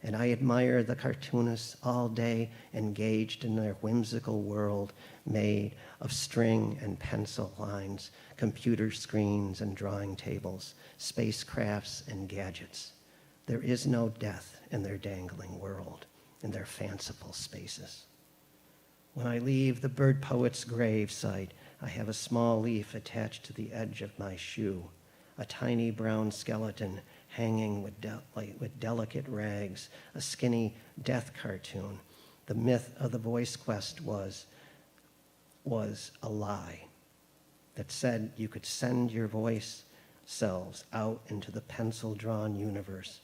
And I admire the cartoonists all day engaged in their whimsical world made of string and pencil lines, computer screens and drawing tables, spacecrafts and gadgets. There is no death in their dangling world, in their fanciful spaces. When I leave the bird poet's grave site, I have a small leaf attached to the edge of my shoe, a tiny brown skeleton hanging with delicate rags, a skinny death cartoon. The myth of the voice quest was a lie that said you could send your voice selves out into the pencil-drawn universe,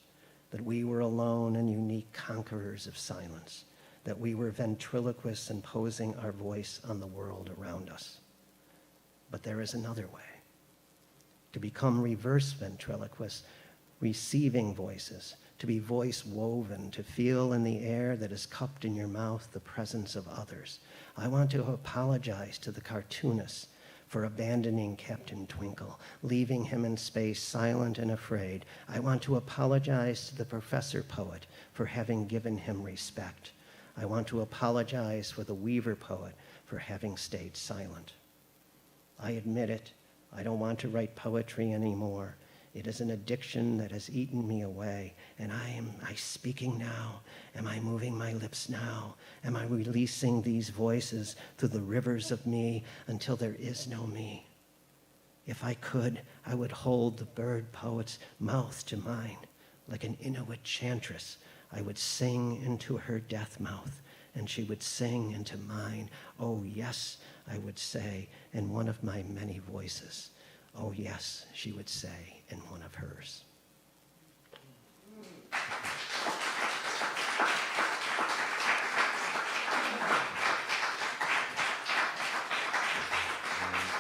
that we were alone and unique conquerors of silence, that we were ventriloquists imposing our voice on the world around us. But there is another way. To become reverse ventriloquists, receiving voices, to be voice woven, to feel in the air that is cupped in your mouth the presence of others. I want to apologize to the cartoonists for abandoning Captain Twinkle, leaving him in space silent and afraid. I want to apologize to the professor poet for having given him respect. I want to apologize for the weaver poet for having stayed silent. I admit it, I don't want to write poetry anymore. It is an addiction that has eaten me away. And am I speaking now? Am I moving my lips now? Am I releasing these voices through the rivers of me until there is no me? If I could, I would hold the bird poet's mouth to mine. Like an Inuit chantress, I would sing into her death mouth, and she would sing into mine. Oh, yes, I would say in one of my many voices. Oh, yes, she would say in one of hers.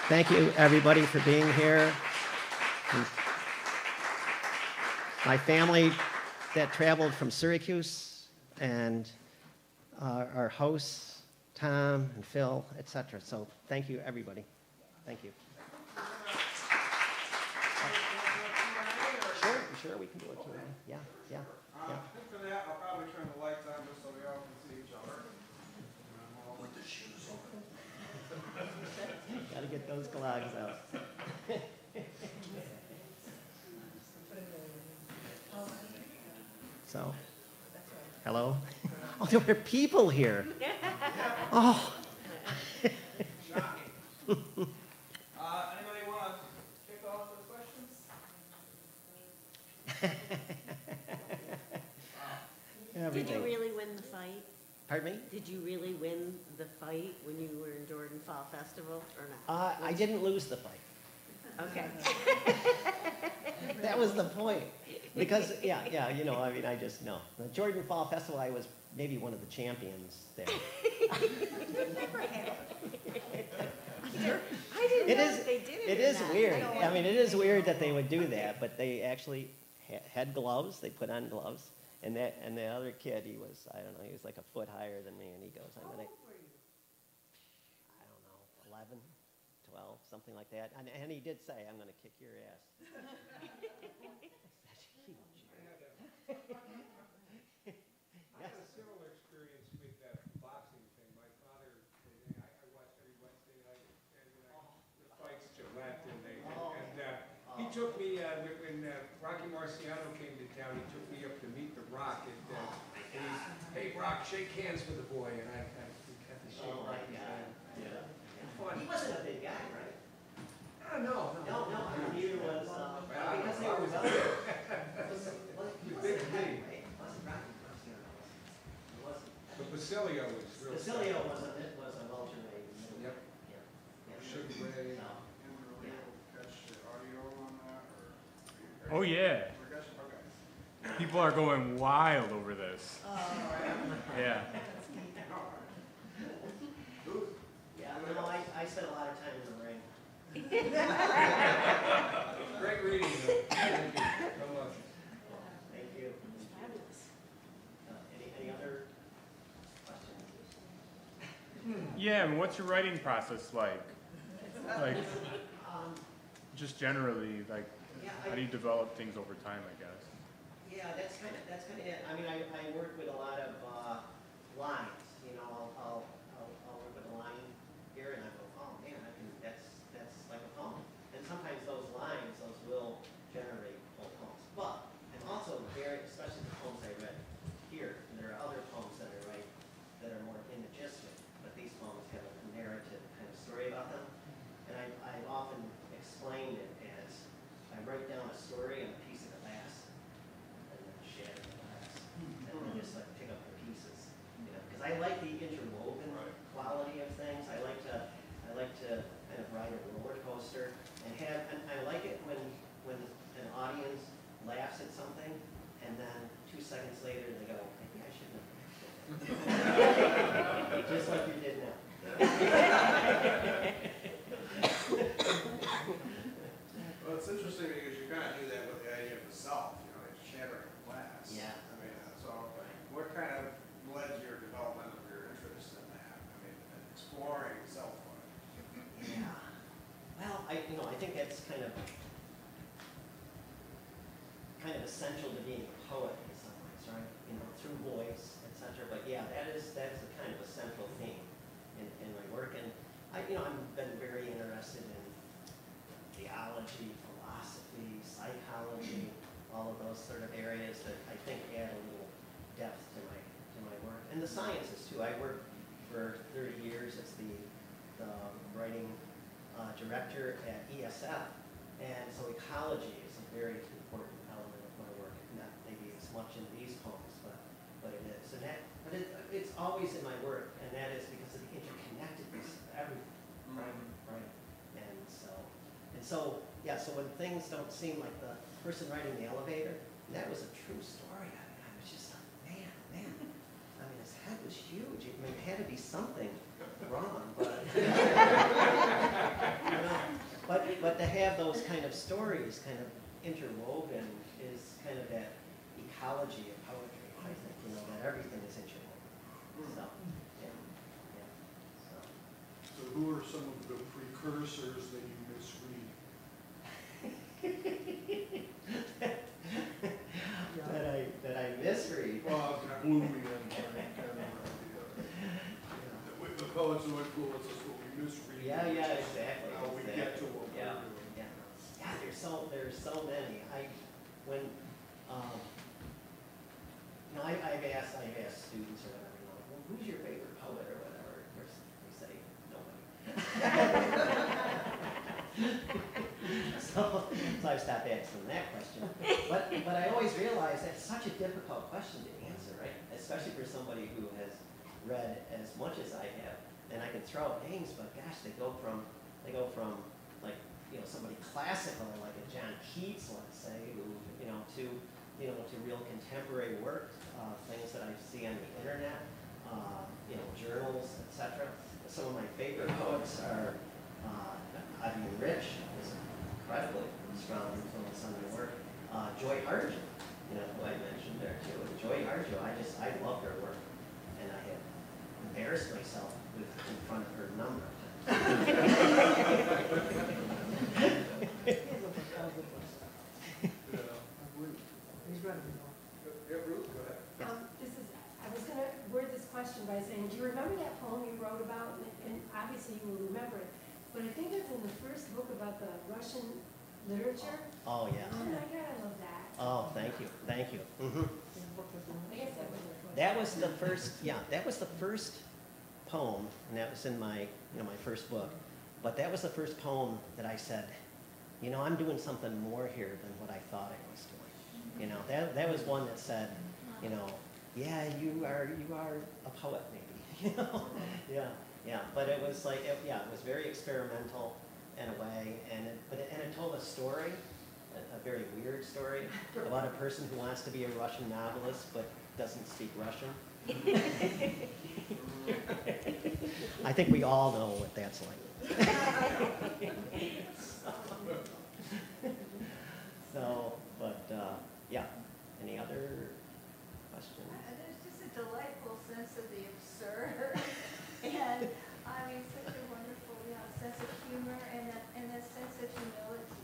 Thank you, everybody, for being here. My family that traveled from Syracuse, and our hosts, Tom and Phil, etc. So thank you, everybody. Thank you. Sure, we can do it. Yeah. I think for that, I'll probably turn the lights on just so we all can see each other. With the shoes on. Got to get those clogs out. So, hello? Oh, there were people here. Oh. Anybody want to kick off with questions? Did you really win the fight? Pardon me? Did you really win the fight when you were in Jordan Fall Festival or not? I didn't lose the fight. Okay. That was the point. Because, I just know. The Jordan Fall Festival, I was maybe one of the champions there. Never have. I didn't know if they did it. It or is not. weird. It is weird that they would do that, but they actually had gloves. They put on gloves. And the other kid, he was like a foot higher than me, and he goes, I don't know, 11, 12, something like that. And he did say, I'm going to kick your ass. That's huge. I had a similar experience with that boxing thing. My father, I watched every Wednesday night, and the fights Gillette, and he took me when Rocky Marciano came to town. He took me up to meet the Rock, and he's, hey Rock, shake hands with the boy, and I had to shake Rocky's hand. Yeah. Fun. He wasn't a big guy, right? No. Neither was, because they were Big me. But Basilio was real. Basilio was a welterweight. Yep. Sugar Ray. Oh yeah. People are going wild over this. Yeah. I spent a lot of time in the ring. Great reading, though. Thank you so much. Thank you. Any other questions? Yeah, and what's your writing process like? Like, just generally, how do you develop things over time, I guess? Yeah, that's kind of it. I mean, I work I like the interwoven quality of things. I like to kind of ride a roller coaster and I like it when an audience laughs at something and then 2 seconds later they go, maybe I shouldn't have laughed. Just like you did now. Well, it's interesting because you kind of do that with the idea of the self, it's shattering glass. Yeah. I mean, so what kind of led to your development of your interest in that? I mean, exploring self. Yeah. Well, I think that's kind of essential to being a poet in some ways, right? Through voice, etc. But yeah, that's a kind of a central theme in my work. And I've been very interested in theology, philosophy, psychology, all of those sort of areas that I think add a little depth to my work. And the sciences too. I worked for 30 years as the writing director at ESF, and so ecology is a very important element of my work. Not maybe as much in these poems, but it is. But it's always in my work, and that is because of the interconnectedness of everything. Right. And so yeah. So when things don't seem like the person riding the elevator, that was a true story. I was just like, man. I mean, his head was huge. I mean, it had to be something wrong, but to have those kind of stories kind of interwoven is kind of that ecology of poetry, I think, that everything is interwoven. So, yeah. So who are some of the precursors that you misread? That I misread. Well, Blooming and the poets who influence us, what we misread. Yeah, exactly. How we get to what we're doing. Yeah, there's so many. I've asked students or whatever, well, who's your favorite poet or whatever? Of course, they say nobody. so I've stopped asking that question. But I always realize that's such a difficult question to answer, right? Especially for somebody who has read as much as I have. And I can throw out names, but gosh, they go from like somebody classical like a John Keats, let's say, who to real contemporary work, things that I see on the internet, journals, etc. Some of my favorite poets are Ivan Rich, is an incredibly strong influence on my work. Joy Harjo, who I mentioned there too. Joy Harjo, I love her work, and I have embarrassed myself in front of her number. I was going to word this question by saying, do you remember that poem you wrote about? And obviously you will remember it, but I think it's in the first book about the Russian literature. Oh yeah. Oh my God, I love that. Oh, thank you. Mm-hmm. I guess that was That was the first. Yeah, that was the first poem, and that was in my my first book. But that was the first poem that I said, I'm doing something more here than what I thought I was doing. That was one that said, yeah, you are a poet, maybe. Yeah. But it was like, it was very experimental in a way, and it told a story, a very weird story about a person who wants to be a Russian novelist but doesn't speak Russian. I think we all know what that's like. Yeah. Any other questions? There's just a delightful sense of the absurd, and such a wonderful, sense of humor and a sense of humility,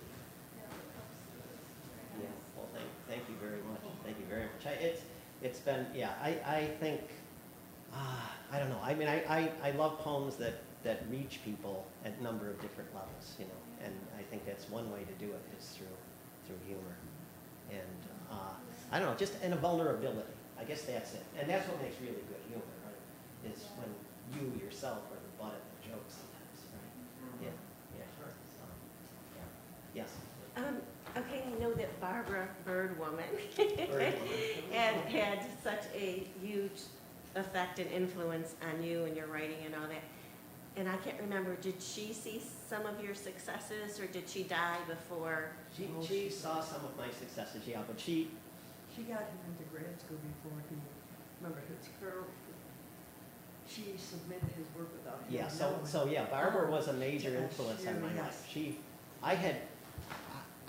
that comes through. Yeah. Well, thank you very much. Thank you very much. It's been, I think, I don't know. I love poems that reach people at a number of different levels, and I think that's one way to do it is through humor. And I don't know, just in a vulnerability. I guess that's it. And that's what makes really good humor, right? Is when you yourself are the butt of the joke sometimes, right? Yeah, sure. So, yes. Okay, I know that Barbara Birdwoman Birdwoman. had such a huge effect and influence on you and your writing and all that. And I can't remember, did she see some of your successes, or did she die before? She saw some of my successes, yeah, but she got him into grad school before he, remember, she submitted his work without him. yeah, so yeah, Barbara was a major influence on my life. I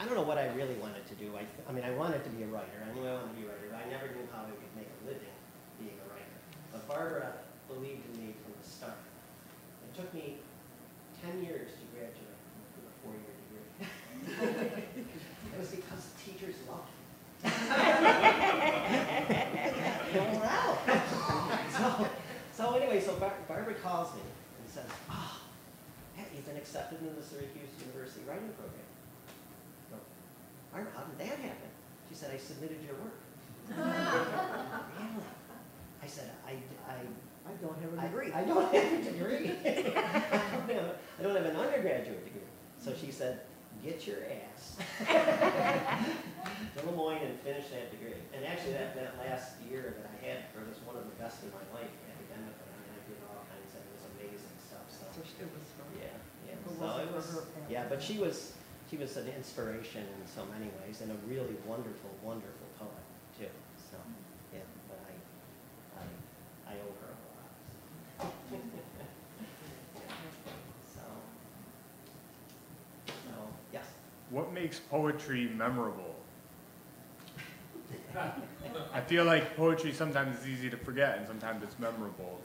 don't know what I really wanted to do. I mean, I wanted to be a writer. I knew I wanted to be a writer. I never knew how I could make a living being a writer. But Barbara believed in me from the start. It took me 10 years to graduate with a 4-year degree. It was because the teachers loved me. Wow. So anyway, Barbara calls me and says, hey, you've been accepted into the Syracuse University writing program. I go, Barbara, how did that happen? She said, I submitted your work. Really? I said, I don't have a degree. I don't have a degree. I don't have an undergraduate degree. So she said, get your ass to Lemoyne and finish that degree. And actually that last year that I had was one of the best in my life academically. I mean, I did all kinds of, it was amazing stuff. So It was fun. yeah. It So wasn't it was, for her path. yeah, but she was an inspiration in so many ways and a really wonderful, wonderful poet too. So yeah, but I owe her a lot. So yes. What makes poetry memorable? I feel like poetry sometimes is easy to forget and sometimes it's memorable.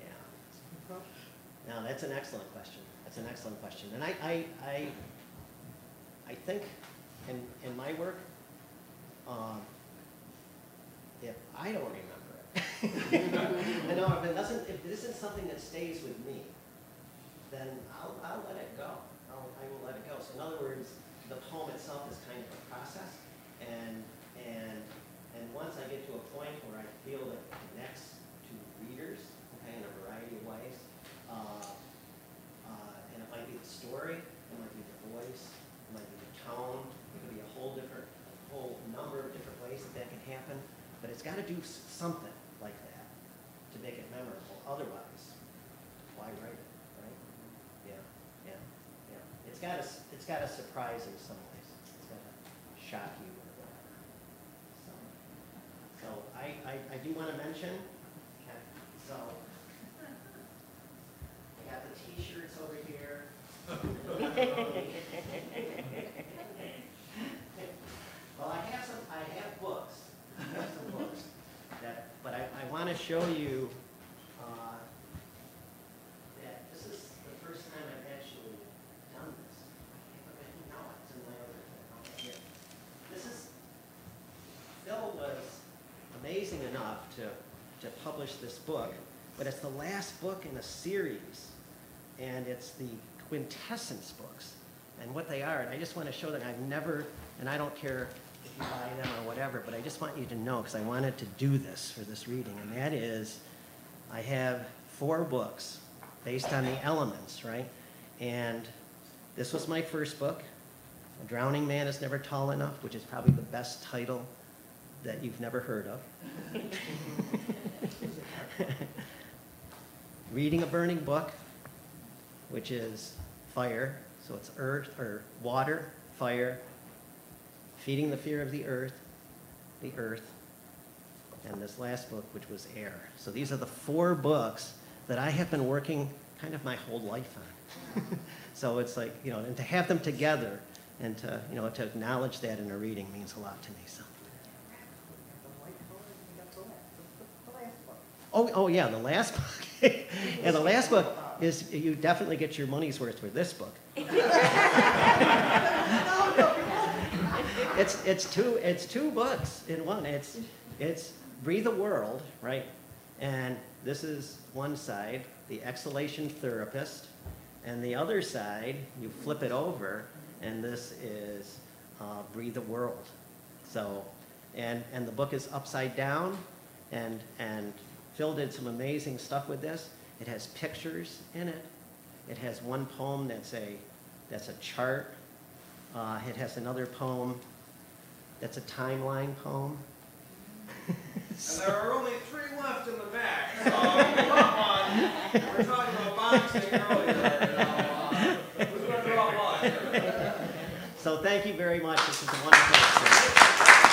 Yeah. Now that's an excellent question. That's an excellent question. And I think in my work, if I don't remember it, I know if this isn't something that stays with me, then I'll let it go. I will let it go. So in other words, the poem itself is kind of a process, and once I get to a point where I feel that it connects to readers, okay, in a variety of ways, and it might be the story, it might be the voice, it might be the tone, it could be a whole number of different ways that can happen, but it's got to do something like that to make it memorable. Otherwise, why write it, right? Yeah. It's got to surprise in some ways. It's got to shock you or whatever. So I do want to mention, okay, so I got the T-shirts over here. Well, I have books. But I want to show you that this is the first time I've actually done this. No, it's in my other here. Phil was amazing enough to publish this book, but it's the last book in a series, and it's the quintessence books. And what they are, and I just want to show that I've never, and I don't care if you buy them or whatever, but I just want you to know, because I wanted to do this for this reading, and that is, I have 4 books based on the elements, right? And this was my first book, A Drowning Man is Never Tall Enough, which is probably the best title that you've never heard of. Reading a Burning Book, which is fire, so it's earth or water, fire, feeding the fear of the earth, and this last book, which was air. So these are the 4 books that I have been working kind of my whole life on. So it's like, and to have them together and to, to acknowledge that in a reading means a lot to me. So. Oh yeah, the last book. Yeah, the last book is, you definitely get your money's worth with this book. It's two books in one. It's Breathe the World, right? And this is one side, the Exhalation Therapist, and the other side, you flip it over, and this is Breathe the World. So, and the book is upside down, and Phil did some amazing stuff with this. It has pictures in it. It has one poem that's a chart. It has another poem that's a timeline poem. And there are only 3 left in the back, so if you want one, we were talking about boxing earlier, who's going to draw blood? So thank you very much. This is a wonderful experience.